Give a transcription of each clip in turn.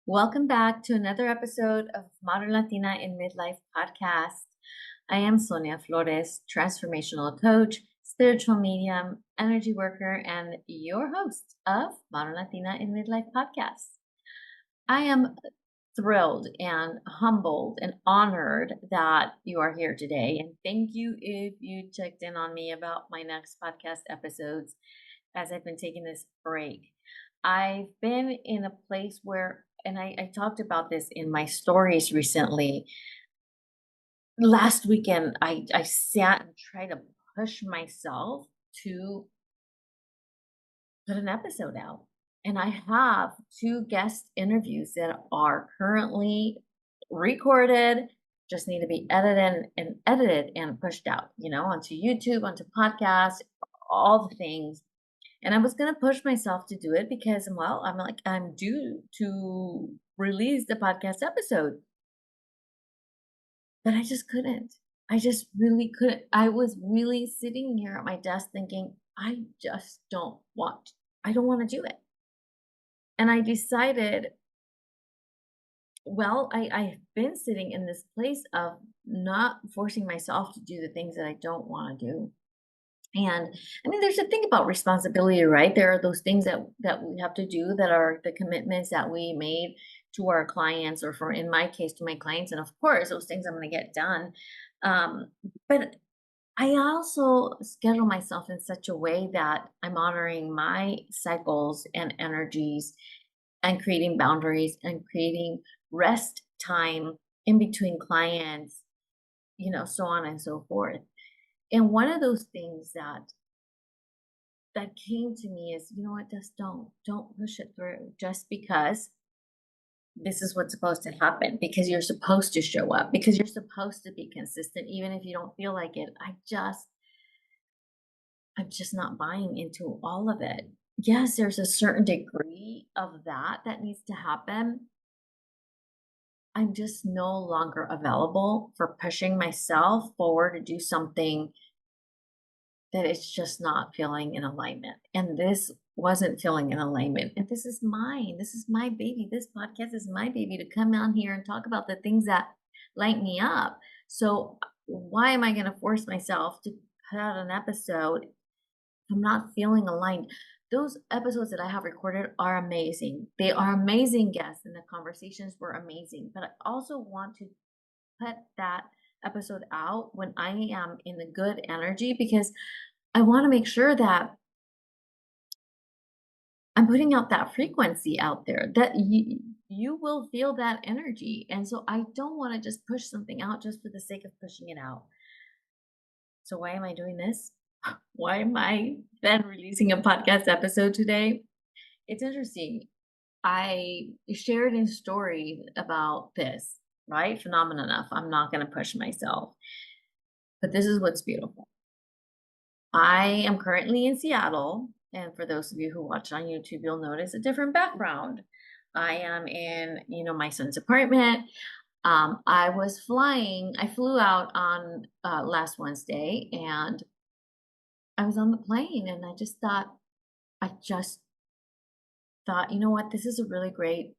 Welcome back to another episode of Modern Latina in Midlife podcast. I am Sonia Flores, transformational coach, spiritual medium, energy worker, and your host of Modern Latina in Midlife podcast. I am thrilled and humbled and honored that you are here today. And thank you if you checked in on me about my next podcast episodes as I've been taking this break. I've been in a place where, and I talked about this in my stories recently. Last weekend, I sat and tried to push myself to put an episode out. And I have two guest interviews that are currently recorded, just need to be edited and pushed out, onto YouTube, onto podcasts, all the things. And I was gonna push myself to do it because, well, I'm due to release the podcast episode, but I just couldn't. I just really couldn't. I was really sitting here at my desk thinking, I don't want to do it. And I decided, well, I've been sitting in this place of not forcing myself to do the things that I don't want to do. And I mean, there's a thing about responsibility, right? There are those things that we have to do that are the commitments that we made to our clients, or for in my case, to my clients. And of course, those things I'm going to get done. But I also schedule myself in such a way that I'm honoring my cycles and energies and creating boundaries and creating rest time in between clients, so on and so forth. And one of those things that came to me is, you know what, just don't push it through just because this is what's supposed to happen, because you're supposed to show up, because you're supposed to be consistent, even if you don't feel like it. I'm just not buying into all of it. Yes, there's a certain degree of that needs to happen. I'm just no longer available for pushing myself forward to do something that it's just not feeling in alignment. And this wasn't feeling in alignment. And this is mine. This is my baby. This podcast is my baby, to come out here and talk about the things that light me up. So why am I going to force myself to put out an episode if I'm not feeling aligned? Those episodes that I have recorded are amazing. They are amazing guests, and the conversations were amazing. But I also want to put that episode out when I am in the good energy, because I want to make sure that I'm putting out that frequency out there, that you will feel that energy. And so I don't want to just push something out just for the sake of pushing it out. So why am I doing this? Why am I then releasing a podcast episode today? It's interesting. I shared in story about this, right? Phenomenal enough. I'm not going to push myself. But this is what's beautiful. I am currently in Seattle, and for those of you who watch on YouTube, you'll notice a different background. I am in, my son's apartment. I flew out on last Wednesday, and I was on the plane, and I just thought, you know what, this is a really great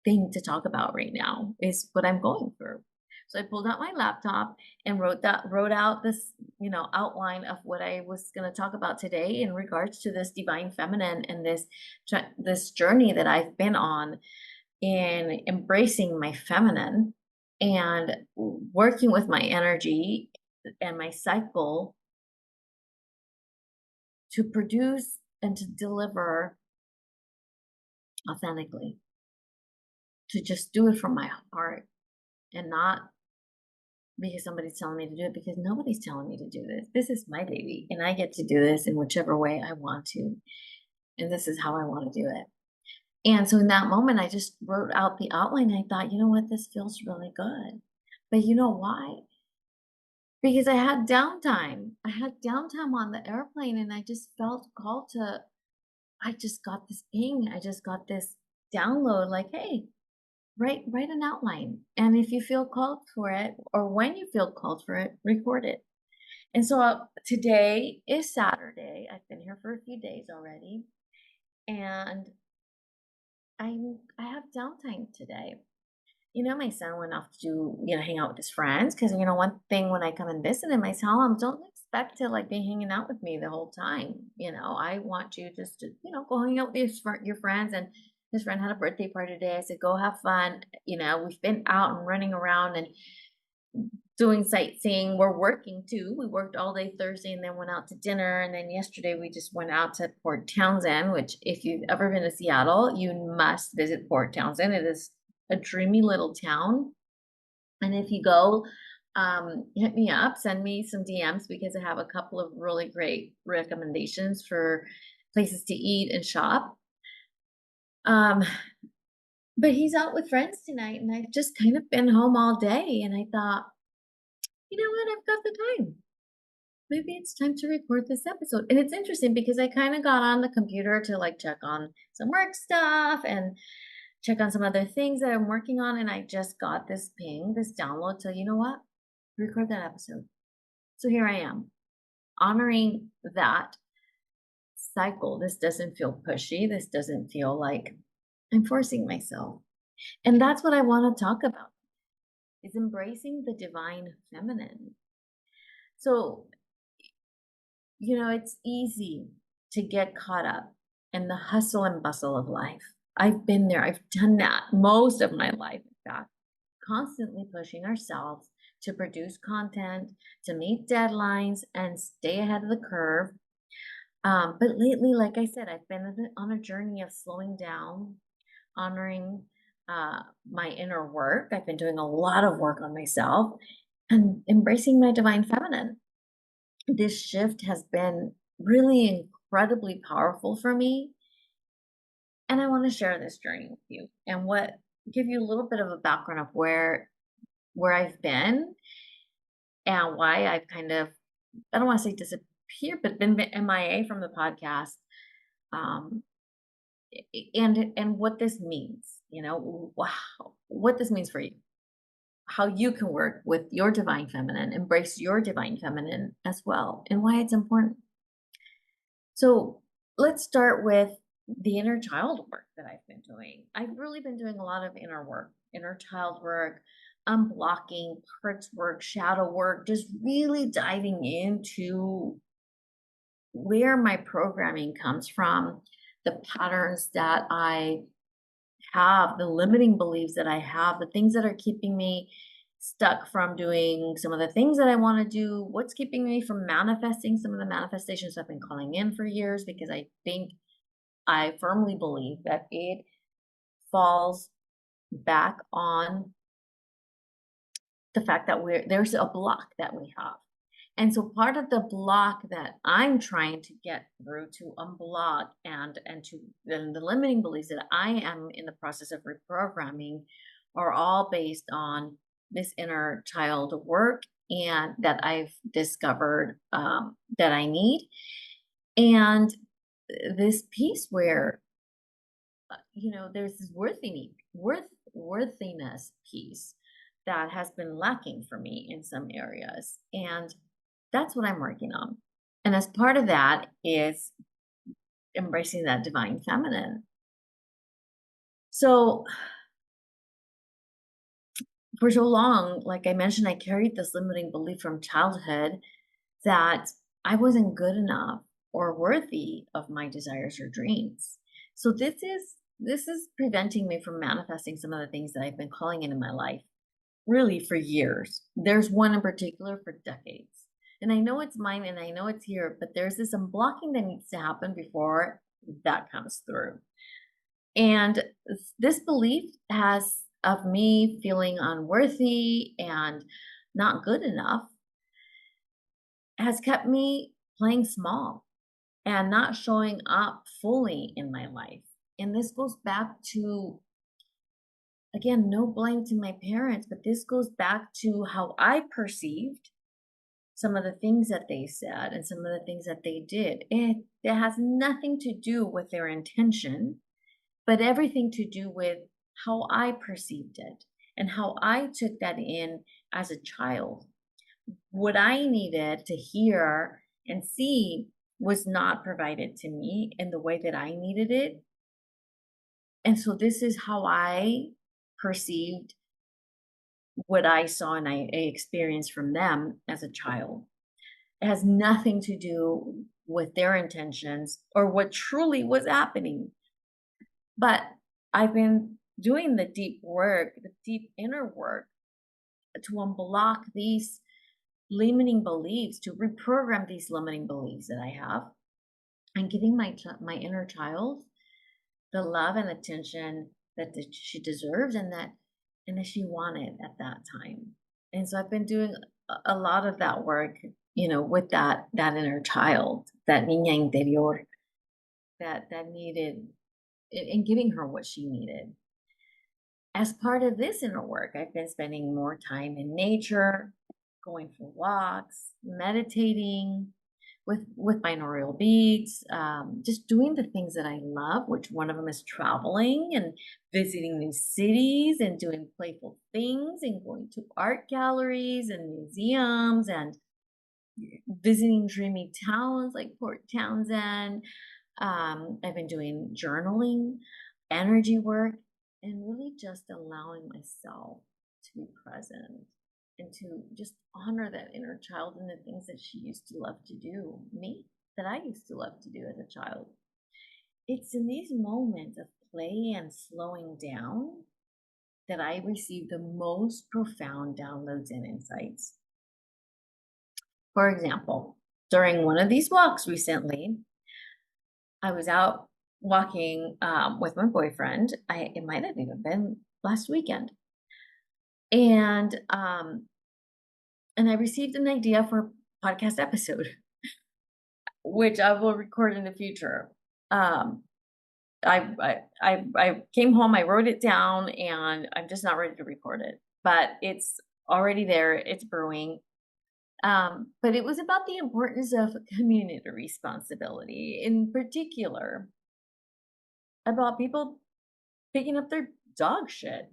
thing to talk about right now, is what I'm going through. So I pulled out my laptop and wrote out this, outline of what I was going to talk about today in regards to this divine feminine and this journey that I've been on in embracing my feminine and working with my energy and my cycle to produce and to deliver authentically, to just do it from my heart, and not because somebody's telling me to do it, because nobody's telling me to do this. This is my baby, and I get to do this in whichever way I want to. And this is how I want to do it. And so in that moment, I just wrote out the outline. I thought, you know what, this feels really good. But you know why? Because I had downtime. I had downtime on the airplane, and I just felt called to, I just got this ping. I just got this download like, hey, write an outline. And if you feel called for it, or when you feel called for it, record it. And so today is Saturday. I've been here for a few days already. And I have downtime today. My son went off to, hang out with his friends because, one thing when I come and visit him, I tell him, don't expect to like be hanging out with me the whole time. I want you just to, go hang out with your friends. And his friend had a birthday party today. I said, go have fun. We've been out and running around and doing sightseeing. We're working too. We worked all day Thursday and then went out to dinner. And then yesterday we just went out to Port Townsend, which if you've ever been to Seattle, you must visit Port Townsend. It is a dreamy little town. And if you go, hit me up, send me some DMs because I have a couple of really great recommendations for places to eat and shop. Um, but he's out with friends tonight, and I've just kind of been home all day. And I thought, you know what? I've got the time. Maybe it's time to record this episode. And it's interesting because I kind of got on the computer to like check on some work stuff and check on some other things that I'm working on. And I just got this ping, this download. So, you know what? Record that episode. So here I am honoring that cycle. This doesn't feel pushy. This doesn't feel like I'm forcing myself. And that's what I want to talk about is embracing the divine feminine. So, it's easy to get caught up in the hustle and bustle of life. I've been there. I've done that most of my life, in fact, constantly pushing ourselves to produce content, to meet deadlines, and stay ahead of the curve. But lately, like I said, I've been on a journey of slowing down, honoring my inner work. I've been doing a lot of work on myself and embracing my divine feminine. This shift has been really incredibly powerful for me. And I want to share this journey with you and give you a little bit of a background of where I've been and why I've kind of, I don't want to say disappeared, but been MIA from the podcast. Um, and what this means, wow, what this means for you, how you can work with your divine feminine, embrace your divine feminine as well, and why it's important. So let's start with the inner child work that I've been doing. I've really been doing a lot of inner work, inner child work, unblocking, parts work, shadow work, just really diving into where my programming comes from, the patterns that I have, the limiting beliefs that I have, the things that are keeping me stuck from doing some of the things that I want to do, what's keeping me from manifesting some of the manifestations I've been calling in for years, because I firmly believe that it falls back on the fact that there's a block that we have. And so part of the block that I'm trying to get through to unblock and to the limiting beliefs that I am in the process of reprogramming are all based on this inner child work and that I've discovered that I need. And this piece where, there's this worthiness piece that has been lacking for me in some areas. And that's what I'm working on. And as part of that is embracing that divine feminine. So for so long, like I mentioned, I carried this limiting belief from childhood that I wasn't good enough or worthy of my desires or dreams. So this is preventing me from manifesting some of the things that I've been calling in my life really for years. There's one in particular for decades. And I know it's mine and I know it's here, but there's this unblocking that needs to happen before that comes through. And this belief has of me feeling unworthy and not good enough has kept me playing small and not showing up fully in my life. And this goes back to, again, no blame to my parents, but this goes back to how I perceived some of the things that they said and some of the things that they did. It has nothing to do with their intention, but everything to do with how I perceived it and how I took that in as a child. What I needed to hear and see was not provided to me in the way that I needed it. And so this is how I perceived what I saw and I experienced from them as a child. It has nothing to do with their intentions or what truly was happening. But I've been doing the deep work, the deep inner work to unblock these limiting beliefs, to reprogram these limiting beliefs that I have, and giving my inner child the love and attention that she deserves and that she wanted at that time. And so I've been doing a lot of that work, with that inner child, that niña interior, that needed, and giving her what she needed. As part of this inner work, I've been spending more time in nature, going for walks, meditating with binaural beats, just doing the things that I love, which one of them is traveling and visiting new cities and doing playful things and going to art galleries and museums and visiting dreamy towns like Port Townsend. I've been doing journaling, energy work, and really just allowing myself to be present and to just honor that inner child and the things that she used to love to do, me, that I used to love to do as a child. It's in these moments of play and slowing down that I receive the most profound downloads and insights. For example, during one of these walks recently, I was out walking with my boyfriend. It might have even been last weekend, and I received an idea for a podcast episode, which I will record in the future. Um, I came home, I wrote it down, and I'm just not ready to record it, but it's already there. It's brewing. But it was about the importance of community responsibility, in particular about people picking up their dog shit.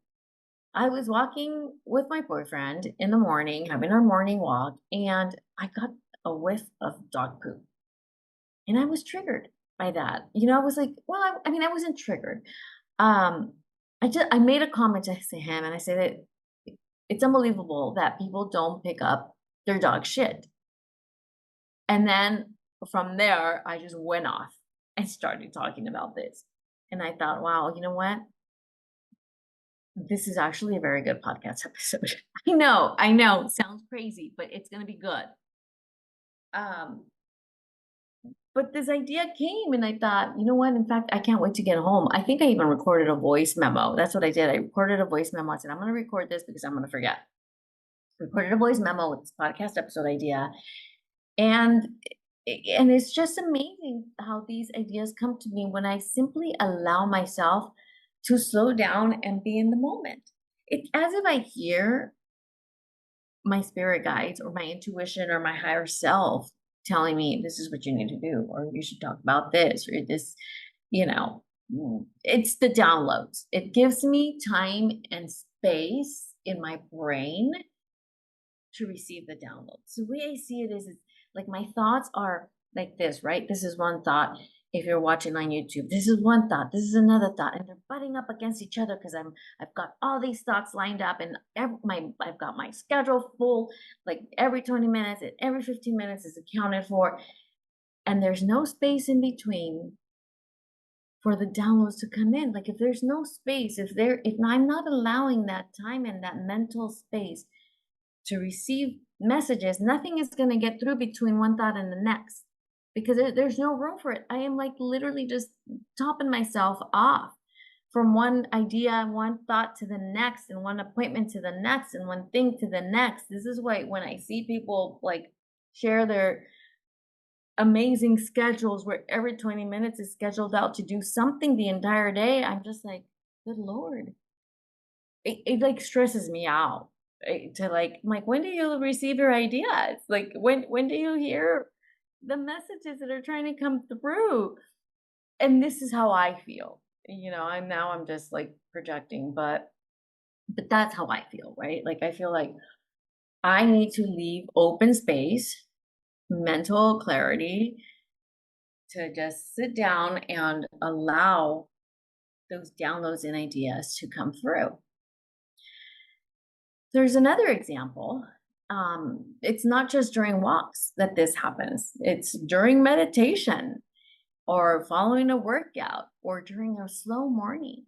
I was walking with my boyfriend in the morning, having our morning walk, and I got a whiff of dog poop. And I was triggered by that. I was like, well, I mean, I wasn't triggered. Um, I made a comment to him and I said that it's unbelievable that people don't pick up their dog shit. And then from there, I just went off and started talking about this. And I thought, wow, you know what? This is actually a very good podcast episode. I know, sounds crazy, but it's going to be good. Um, but this idea came and I thought, you know what? In fact, I can't wait to get home. I think I even recorded a voice memo. That's what I did. I recorded a voice memo. I said, I'm going to record this because I'm going to forget. Recorded a voice memo with this podcast episode idea. And it's just amazing how these ideas come to me when I simply allow myself to slow down and be in the moment. It's as if I hear my spirit guides or my intuition or my higher self telling me this is what you need to do, or you should talk about this, or this, it's the downloads. It gives me time and space in my brain to receive the downloads. So the way I see it is like my thoughts are like this, right? This is one thought. If you're watching on YouTube, this is one thought, this is another thought, and they're butting up against each other because I've got all these thoughts lined up, and I've got my schedule full. Like every 20 minutes and every 15 minutes is accounted for, and there's no space in between for the downloads to come in. Like if there's no space, if I'm not allowing that time and that mental space to receive messages, nothing is going to get through between one thought and the next because there's no room for it. I am like literally just topping myself off from one idea, one thought to the next, and one appointment to the next, and one thing to the next. This is why when I see people like share their amazing schedules where every 20 minutes is scheduled out to do something the entire day, I'm just like, good Lord. It like stresses me out to like, when do you receive your ideas? Like when do you hear the messages that are trying to come through? And this is how I feel. I'm just like projecting, but that's how I feel, right? Like I feel like I need to leave open space, mental clarity to just sit down and allow those downloads and ideas to come through. There's another example. It's not just during walks that this happens, it's during meditation or following a workout or during a slow morning.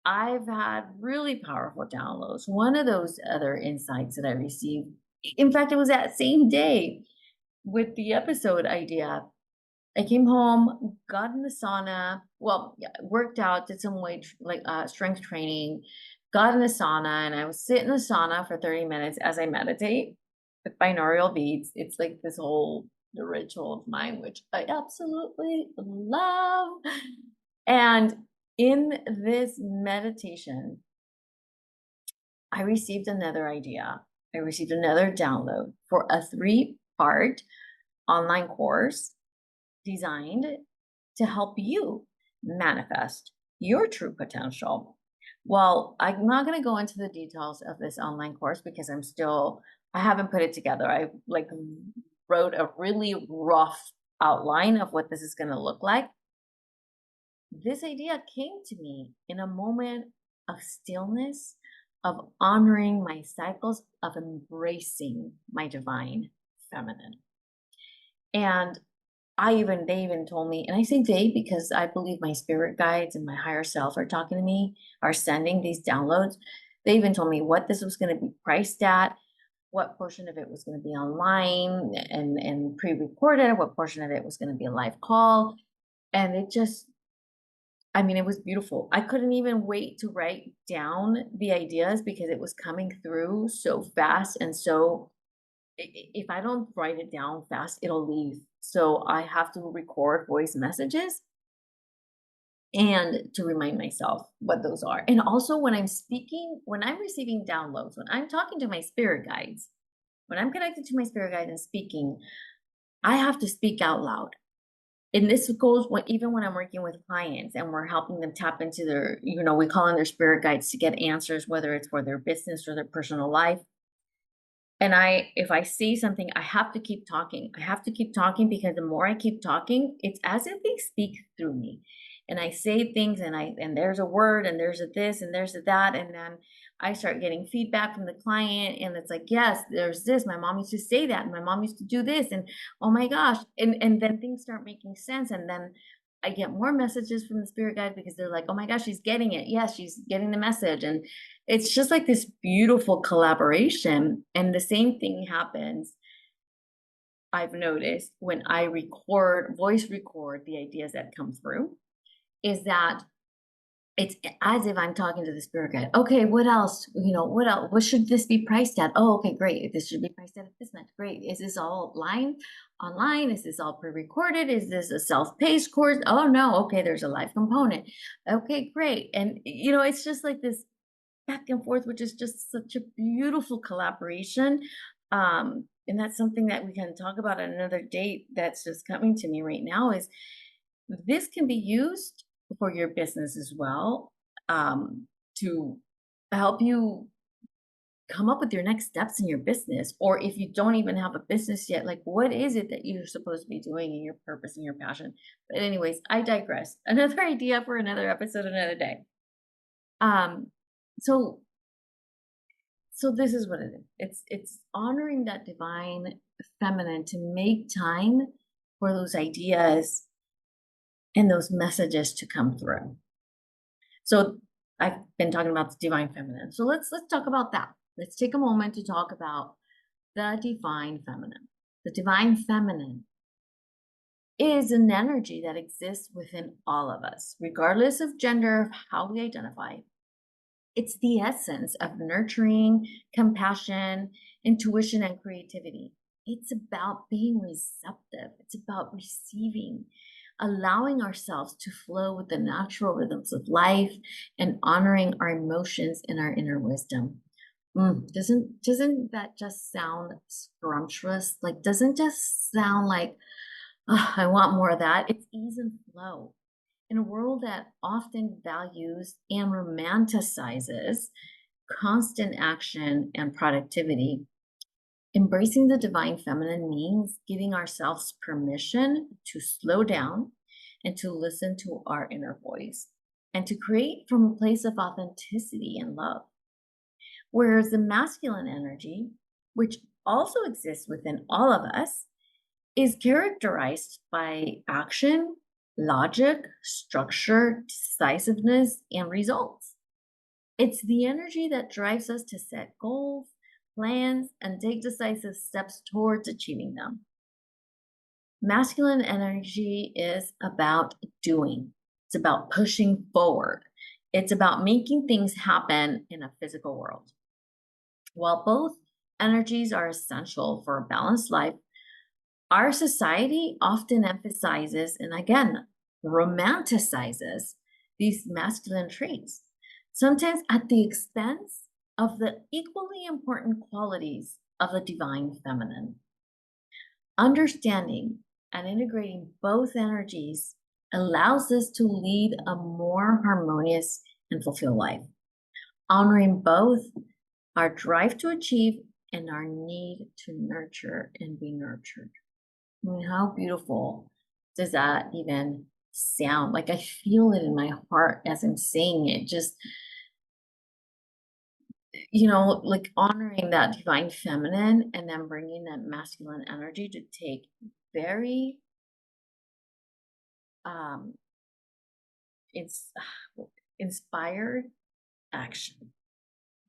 I've had really powerful downloads. One of those other insights that I received, in fact, it was that same day with the episode idea. I came home, got in the sauna, well, yeah, worked out, did some weight, strength training, got in the sauna, and I was sitting in the sauna for 30 minutes as I meditate with binaural beats. It's like this whole the ritual of mine, which I absolutely love. And in this meditation, I received another idea. I received another download for a 3-part online course designed to help you manifest your true potential. Well, I'm not going to go into the details of this online course because I haven't put it together. I wrote a really rough outline of what this is going to look like. This idea came to me in a moment of stillness, of honoring my cycles, of embracing my divine feminine. And they even told me, and I say they because I believe my spirit guides and my higher self are talking to me, are sending these downloads. They even told me what this was going to be priced at, what portion of it was going to be online and pre-recorded, what portion of it was going to be a live call. And it was beautiful. I couldn't even wait to write down the ideas because it was coming through so fast. And so if I don't write it down fast, it'll leave. So I have to record voice messages and to remind myself what those are. And also when I'm speaking, when I'm receiving downloads, when I'm talking to my spirit guides, when I'm connected to my spirit guide and speaking, I have to speak out loud. And this goes even when I'm working with clients and we're helping them tap into their, we call in their spirit guides to get answers, whether it's for their business or their personal life. And if I see something, I have to keep talking. I have to keep talking because the more I keep talking, it's as if they speak through me. And I say things and there's a word and there's a this and there's a that. And then I start getting feedback from the client and it's like, yes, there's this. My mom used to say that. And my mom used to do this. And oh my gosh. And then things start making sense. And then I get more messages from the spirit guide because they're like, oh my gosh, she's getting it. Yes, she's getting the message. And it's just like this beautiful collaboration. And the same thing happens, I've noticed, when I voice record the ideas that come through, is that it's as if I'm talking to the spirit guide. Okay, what else? What else? What should this be priced at? Oh, okay, great. This should be priced at this much. Great. Is this all online? Is this all pre-recorded? Is this a self-paced course? Oh no. Okay, there's a live component. Okay, great. And it's just like this back and forth, which is just such a beautiful collaboration. And that's something that we can talk about at another date that's just coming to me right now is this can be used for your business as well, to help you come up with your next steps in your business. Or if you don't even have a business yet, like what is it that you're supposed to be doing in your purpose and your passion? But anyways, I digress. Another idea for another episode, another day. So this is what it is. It's honoring that divine feminine to make time for those ideas and those messages to come through. So I've been talking about the divine feminine. So let's talk about that. Let's take a moment to talk about the divine feminine. The divine feminine is an energy that exists within all of us, regardless of gender, of how we identify. It's the essence of nurturing, compassion, intuition, and creativity. It's about being receptive. It's about receiving, allowing ourselves to flow with the natural rhythms of life and honoring our emotions and our inner wisdom. Doesn't that just sound scrumptious? Like, doesn't just sound like, oh, I want more of that. It's ease and flow. In a world that often values and romanticizes constant action and productivity, embracing the divine feminine means giving ourselves permission to slow down and to listen to our inner voice. and to create from a place of authenticity and love. Whereas the masculine energy, which also exists within all of us, is characterized by action, logic, structure, decisiveness, and results. It's the energy that drives us to set goals, plans, and take decisive steps towards achieving them. Masculine energy is about doing, it's about pushing forward, it's about making things happen in a physical world. While both energies are essential for a balanced life, our society often emphasizes and again romanticizes these masculine traits, sometimes at the expense of the equally important qualities of the divine feminine. Understanding and integrating both energies allows us to lead a more harmonious and fulfilled life, honoring both our drive to achieve and our need to nurture and be nurtured. I mean, how beautiful does that even sound? Like I feel it in my heart as I'm saying it. Just, like honoring that divine feminine and then bringing that masculine energy to take very um it's inspired action.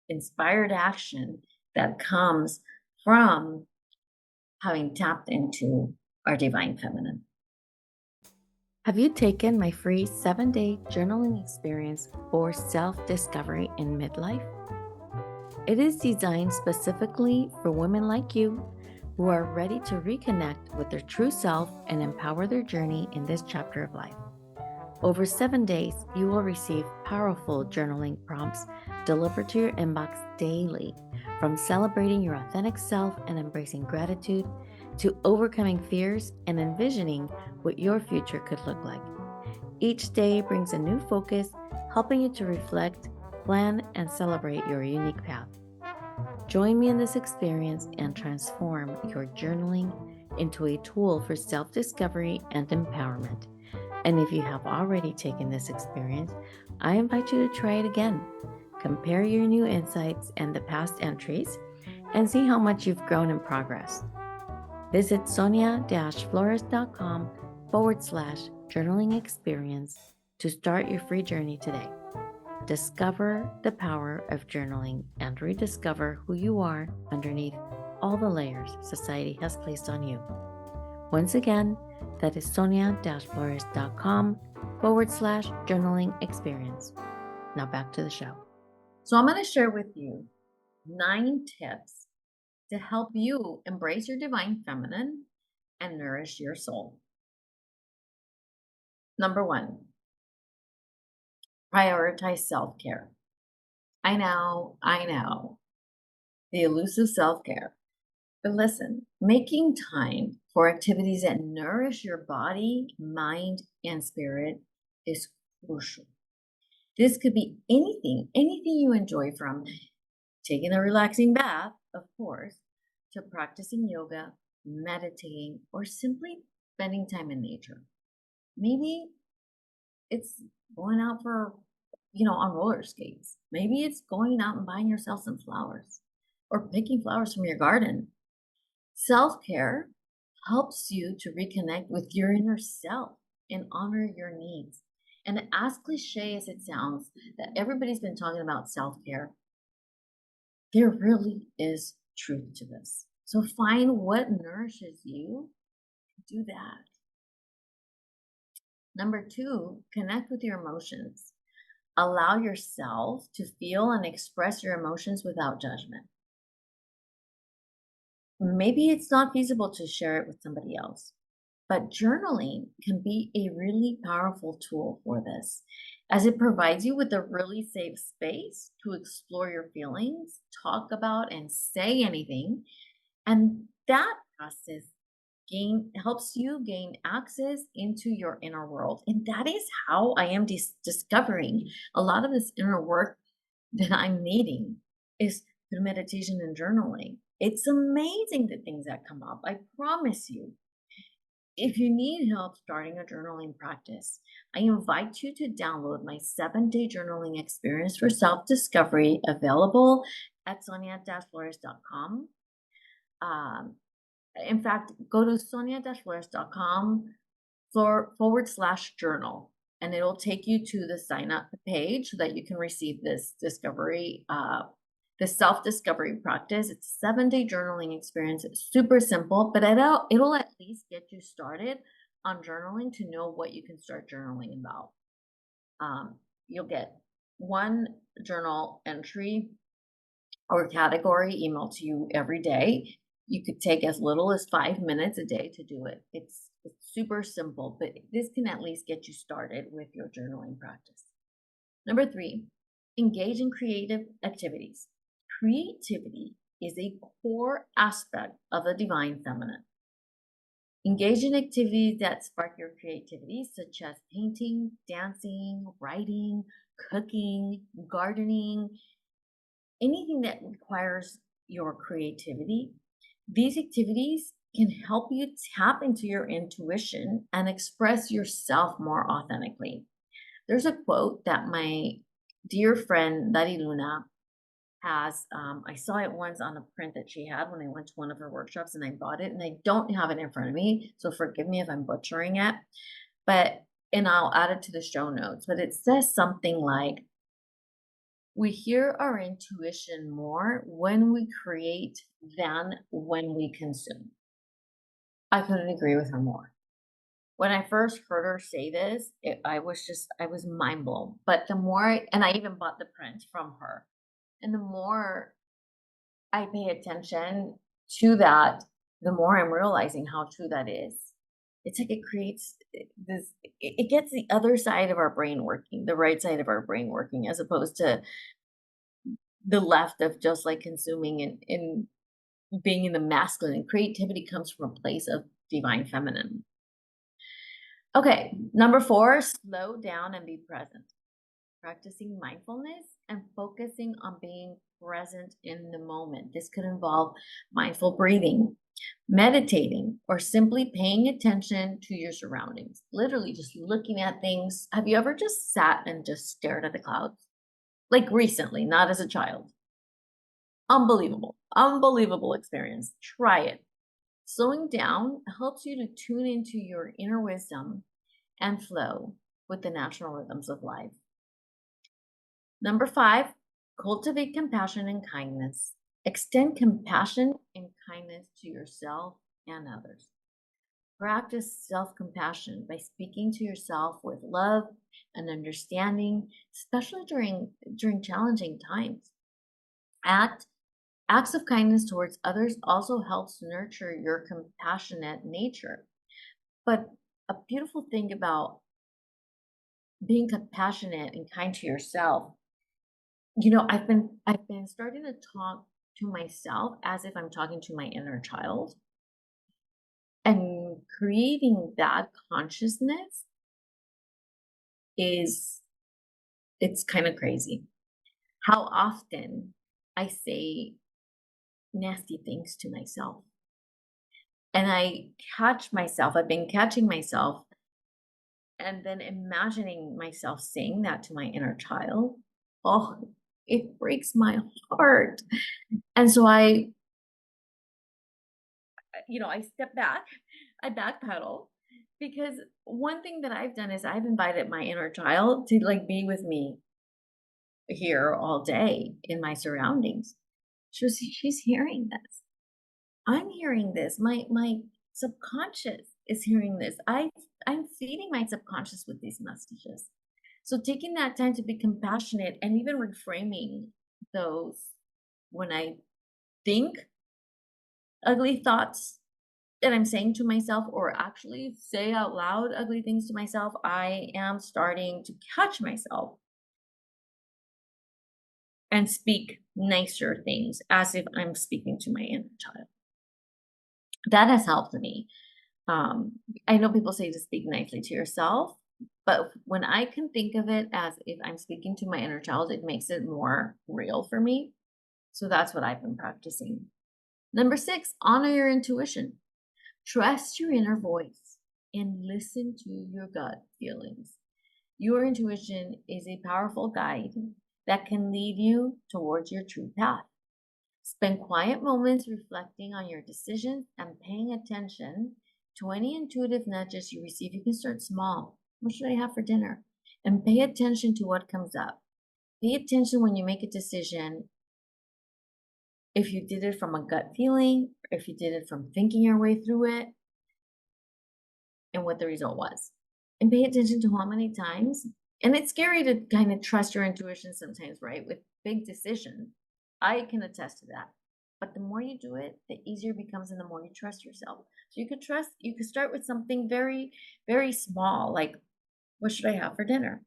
Inspired action that comes from having tapped into our divine feminine. Have you taken my free 7-day journaling experience for self discovery in midlife? It is designed specifically for women like you who are ready to reconnect with their true self and empower their journey in this chapter of life. Over 7 days, you will receive powerful journaling prompts delivered to your inbox daily, from celebrating your authentic self and embracing gratitude to overcoming fears and envisioning what your future could look like. Each day brings a new focus, helping you to reflect, plan, and celebrate your unique path. Join me in this experience and transform your journaling into a tool for self-discovery and empowerment. And if you have already taken this experience, I invite you to try it again. Compare your new insights and the past entries and see how much you've grown and progressed. Visit sonia-flores.com/journaling experience to start your free journey today. Discover the power of journaling and rediscover who you are underneath all the layers society has placed on you. Once again, that is sonia-flores.com/journaling experience. Now back to the show. So I'm going to share with you 9 tips to help you embrace your divine feminine and nourish your soul. Number 1, prioritize self-care. I know, the elusive self-care. But listen, making time for activities that nourish your body, mind, and spirit is crucial. This could be anything you enjoy, from taking a relaxing bath, of course, to practicing yoga, meditating, or simply spending time in nature. Maybe it's going out on roller skates. Maybe it's going out and buying yourself some flowers or picking flowers from your garden. Self-care helps you to reconnect with your inner self and honor your needs. And as cliche as it sounds, that everybody's been talking about self-care, there really is truth to this. So find what nourishes you, do that. Number 2, connect with your emotions. Allow yourself to feel and express your emotions without judgment. Maybe it's not feasible to share it with somebody else, but journaling can be a really powerful tool for this, as it provides you with a really safe space to explore your feelings, talk about and say anything. And that process helps you gain access into your inner world. And that is how I am discovering a lot of this inner work that I'm needing, is through meditation and journaling. It's amazing the things that come up. I promise you. If you need help starting a journaling practice, I invite you to download my 7-day journaling experience for self discovery available at sonia-flores.com. Um, in fact, go to sonia-flores.com /journal, and it'll take you to the sign up page so that you can receive this discovery, the self discovery practice. It's a 7-day journaling experience. It's super simple, but it'll at least get you started on journaling to know what you can start journaling about. You'll get one journal entry or category emailed to you every day. You could take as little as 5 minutes a day to do it. It's super simple, but this can at least get you started with your journaling practice. Number 3, engage in creative activities. Creativity is a core aspect of the divine feminine. Engage in activities that spark your creativity, such as painting, dancing, writing, cooking, gardening, anything that requires your creativity. These activities can help you tap into your intuition and express yourself more authentically. There's a quote that my dear friend Dari Luna has. I saw it once on a print that she had when I went to one of her workshops, and I bought it, and I don't have it in front of me, so forgive me if I'm butchering it. But and I'll add it to the show notes. But it says something like, we hear our intuition more when we create than when we consume. I couldn't agree with her more. When I first heard her say this, I was mind blown. But the more, and I even bought the print from her, and the more I pay attention to that, the more I'm realizing how true that is. It's like it creates this, it gets the other side of our brain working, the right side of our brain working, as opposed to the left of just like consuming and being in the masculine. And creativity comes from a place of divine feminine. Okay, number 4, slow down and be present. Practicing mindfulness and focusing on being present in the moment. This could involve mindful breathing, meditating, or simply paying attention to your surroundings. Literally just looking at things. Have you ever just sat and just stared at the clouds? Like recently, not as a child. Unbelievable, unbelievable experience. Try it. Slowing down helps you to tune into your inner wisdom and flow with the natural rhythms of life. Number 5, cultivate compassion and kindness. Extend compassion and kindness to yourself and others. Practice self compassion by speaking to yourself with love and understanding, especially during challenging times. Acts of kindness towards others also helps nurture your compassionate nature. But a beautiful thing about being compassionate and kind to yourself, I've been starting to talk to myself as if I'm talking to my inner child, and creating that consciousness is it's kind of crazy. How often I say nasty things to myself. And I've been catching myself and then imagining myself saying that to my inner child. Oh, it breaks my heart. And so I step back, I backpedal, because one thing that I've done is I've invited my inner child to like be with me here all day in my surroundings. She's hearing this. I'm hearing this. My subconscious is hearing this. I'm feeding my subconscious with these messages. So taking that time to be compassionate and even reframing those when I think ugly thoughts that I'm saying to myself, or actually say out loud ugly things to myself, I am starting to catch myself and speak nicer things as if I'm speaking to my inner child. That has helped me. I know people say to speak nicely to yourself, but when I can think of it as if I'm speaking to my inner child, it makes it more real for me. So that's what I've been practicing. Number 6, honor your intuition. Trust your inner voice. and listen to your gut feelings. Your intuition is a powerful guide that can lead you towards your true path. Spend quiet moments reflecting on your decisions and paying attention to any intuitive nudges you receive. You can start small. What should I have for dinner? And pay attention to what comes up. Pay attention when you make a decision, if you did it from a gut feeling, or if you did it from thinking your way through it, and what the result was. And pay attention to how many times. And it's scary to kind of trust your intuition sometimes, right? With big decisions. I can attest to that. But the more you do it, the easier it becomes and the more you trust yourself. So you could start with something very, very small, like what should I have for dinner?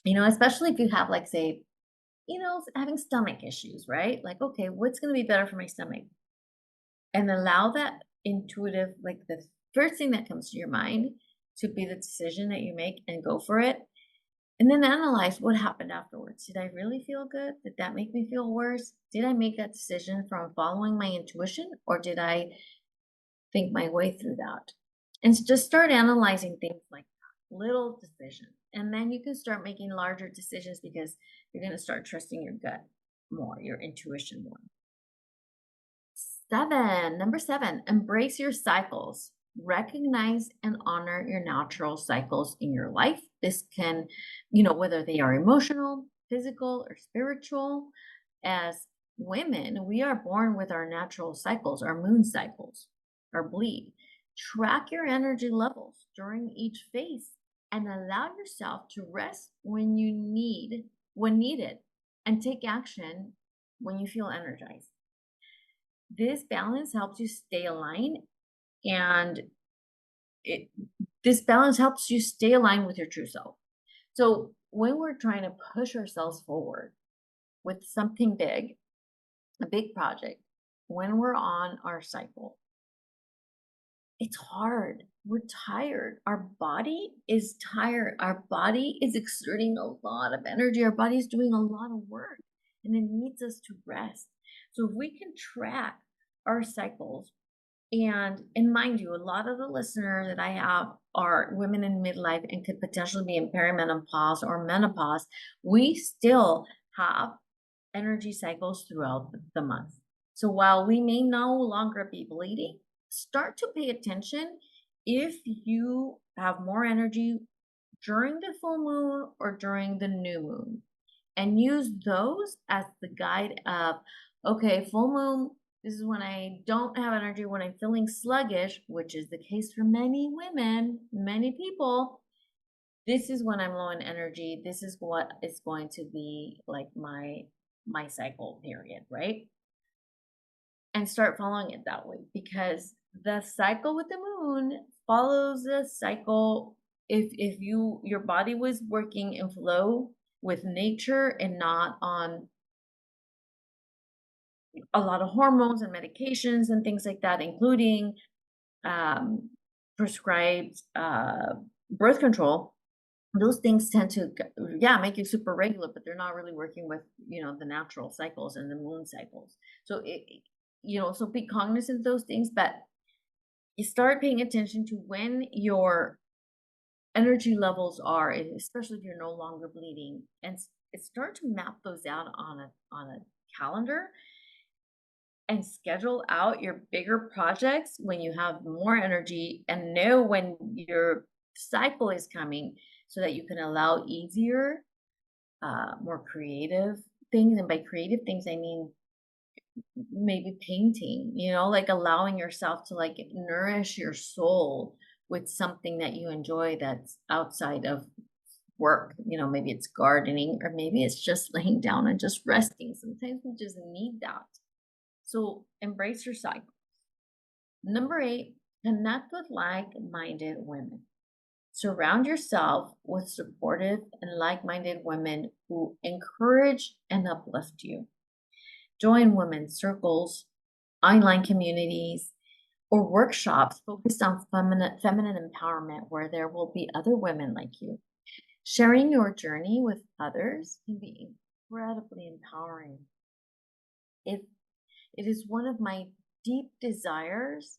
Especially if you have, like, say, having stomach issues, right? Like, okay, what's going to be better for my stomach? And allow that intuitive, like the first thing that comes to your mind to be the decision that you make and go for it. And then analyze what happened afterwards. Did I really feel good? Did that make me feel worse? Did I make that decision from following my intuition or did I think my way through that? And just start analyzing things like that, little decisions. And then you can start making larger decisions because you're going to start trusting your gut more, your intuition more. Number seven, embrace your cycles. Recognize and honor your natural cycles in your life. This can, whether they are emotional, physical, or spiritual. As women, we are born with our natural cycles, our moon cycles, our bleed. Track your energy levels during each phase and allow yourself to rest when needed, and take action when you feel energized. This balance helps you stay aligned and this balance helps you stay aligned with your true self. So when we're trying to push ourselves forward with something big, a big project, when we're on our cycle, it's hard. We're tired. Our body is tired. Our body is exerting a lot of energy. Our body is doing a lot of work and it needs us to rest. So if we can track our cycles, and mind you, a lot of the listeners that I have are women in midlife and could potentially be in perimenopause or menopause. We still have energy cycles throughout the month. So while we may no longer be bleeding, start to pay attention if you have more energy during the full moon or during the new moon, and use those as the guide of, okay, full moon, this is when I don't have energy, when I'm feeling sluggish, which is the case for many women, many people. This is when I'm low in energy. This is what is going to be like my cycle period, right? And start following it that way, because the cycle with the moon follows the cycle. If your body was working in flow with nature and not on a lot of hormones and medications and things like that, including prescribed birth control, those things tend to, make you super regular, but they're not really working with, the natural cycles and the moon cycles. So so be cognizant of those things, but you start paying attention to when your energy levels are, especially if you're no longer bleeding, and start to map those out on a calendar and schedule out your bigger projects when you have more energy and know when your cycle is coming so that you can allow easier, more creative things. And by creative things, I mean maybe painting, like allowing yourself to like nourish your soul with something that you enjoy that's outside of work. Maybe it's gardening or maybe it's just laying down and just resting. Sometimes we just need that. So embrace your cycle. Number 8, connect with like-minded women. Surround yourself with supportive and like-minded women who encourage and uplift you. Join women's circles, online communities, or workshops focused on feminine empowerment where there will be other women like you. Sharing your journey with others can be incredibly empowering. It is one of my deep desires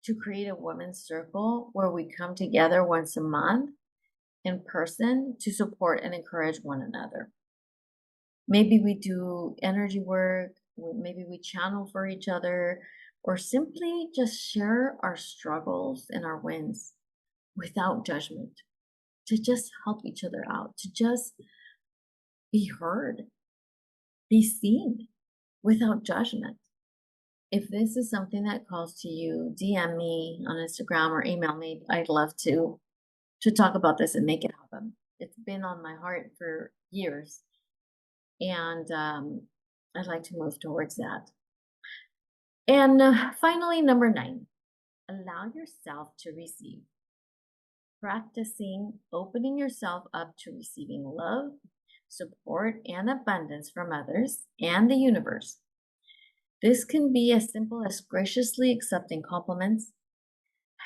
to create a women's circle where we come together once a month in person to support and encourage one another. Maybe we do energy work, maybe we channel for each other, or simply just share our struggles and our wins without judgment, to just help each other out, to just be heard, be seen without judgment. If this is something that calls to you, DM me on Instagram or email me. I'd love to talk about this and make it happen. It's been on my heart for years, and I'd like to move towards that. And finally, number 9, allow yourself to receive. Practicing opening yourself up to receiving love, support, and abundance from others and the universe. This can be as simple as graciously accepting compliments,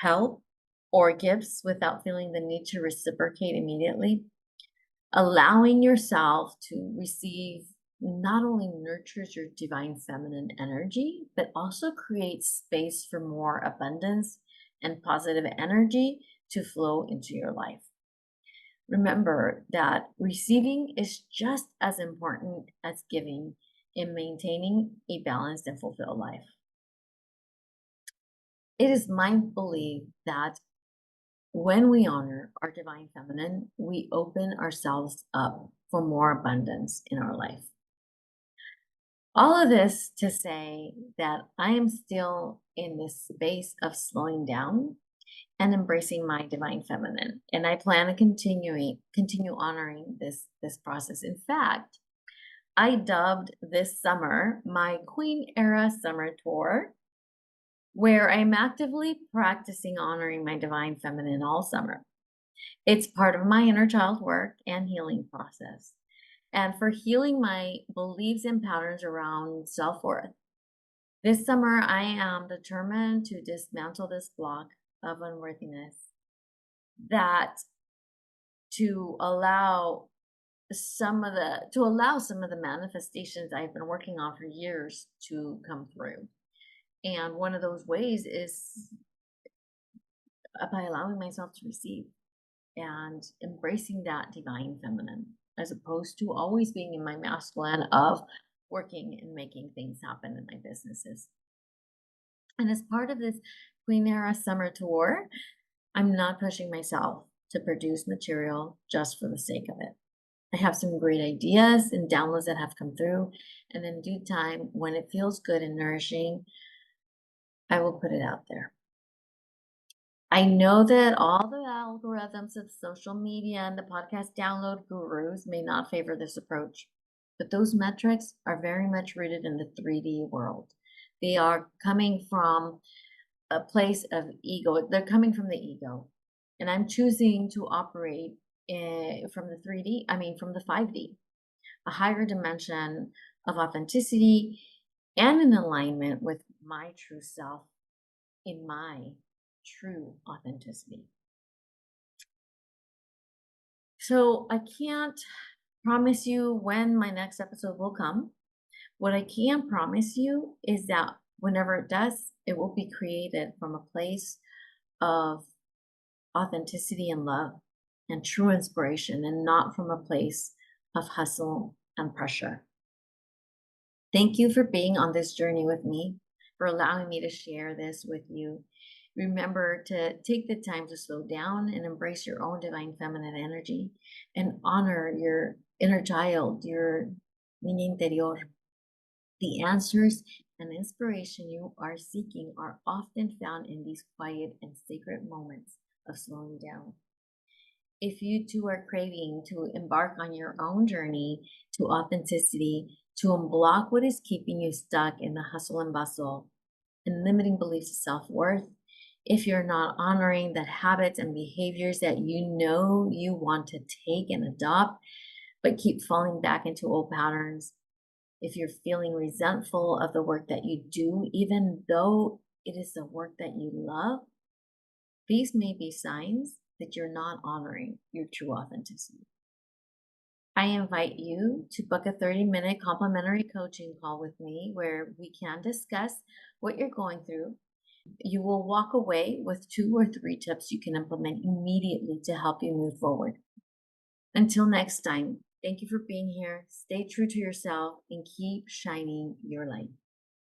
help, or gifts without feeling the need to reciprocate immediately. Allowing yourself to receive not only nurtures your divine feminine energy, but also creates space for more abundance and positive energy to flow into your life. Remember that receiving is just as important as giving in maintaining a balanced and fulfilled life. It is my belief that when we honor our divine feminine, we open ourselves up for more abundance in our life. All of this to say that I am still in this space of slowing down and embracing my divine feminine. And I plan to continue honoring this process. In fact, I dubbed this summer my Queen Era Summer Tour, where I'm actively practicing honoring my divine feminine all summer. It's part of my inner child work and healing process. And for healing my beliefs and patterns around self-worth. This summer, I am determined to dismantle this block of unworthiness, that to allow some of the manifestations I've been working on for years to come through. And one of those ways is by allowing myself to receive and embracing that divine feminine, as opposed to always being in my masculine of working and making things happen in my businesses. And as part of this Queen Era Summer Tour, I'm not pushing myself to produce material just for the sake of it. I have some great ideas and downloads that have come through, and in due time, when it feels good and nourishing, I will put it out there. I know that all the algorithms of social media and the podcast download gurus may not favor this approach, but those metrics are very much rooted in the 3D world. They are coming from a place of ego. They're coming from the ego. And I'm choosing to operate from the 3D, from the 5D, a higher dimension of authenticity and in alignment with my true self in my true authenticity. So I can't promise you when my next episode will come. What I can promise you is that whenever it does, it will be created from a place of authenticity and love and true inspiration, and not from a place of hustle and pressure. Thank you for being on this journey with me, for allowing me to share this with you. Remember to take the time to slow down and embrace your own divine feminine energy and honor your inner child, your niña interior. The answers and inspiration you are seeking are often found in these quiet and sacred moments of slowing down. If you too are craving to embark on your own journey to authenticity, to unblock what is keeping you stuck in the hustle and bustle and limiting beliefs of self-worth, if you're not honoring the habits and behaviors that you know you want to take and adopt, but keep falling back into old patterns, if you're feeling resentful of the work that you do, even though it is the work that you love, these may be signs that you're not honoring your true authenticity. I invite you to book a 30-minute complimentary coaching call with me where we can discuss what you're going through You will walk away with 2 or 3 tips you can implement immediately to help you move forward. Until next time, thank you for being here. Stay true to yourself and keep shining your light.